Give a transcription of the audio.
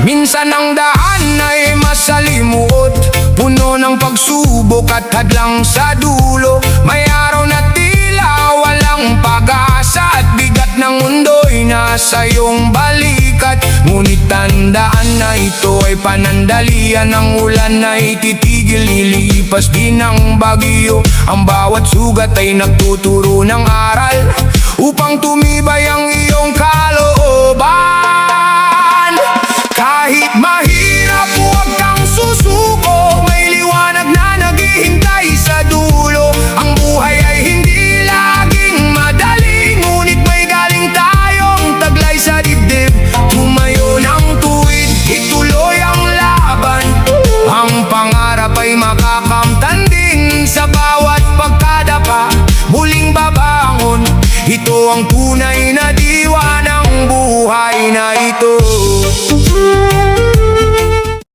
Minsan ang daan ay masalimuot, puno ng pagsubok at hadlang sa dulo. May araw na tila walang pag-asa at bigat ng mundo'y nasa iyong balikat. Ngunit tandaan na ito ay panandalian, ng ulan ay titigil, lilipas din ang bagyo. Ang bawat sugat ay nagtuturo ng aral upang tumibay ang iyong kalooban. Kahit mahirap, huwag kang susuko, may liwanag na naghihintay sa dulo. Ang buhay ay hindi laging madali, ngunit may galing tayong taglay sa dibdib. Tumayo ng tuwid, ituloy ang laban. Ang pangarap ay makakamtan din sa bawat pagkadapa. Muling babangon, ito ang tunay na diwa ng buhay na ito.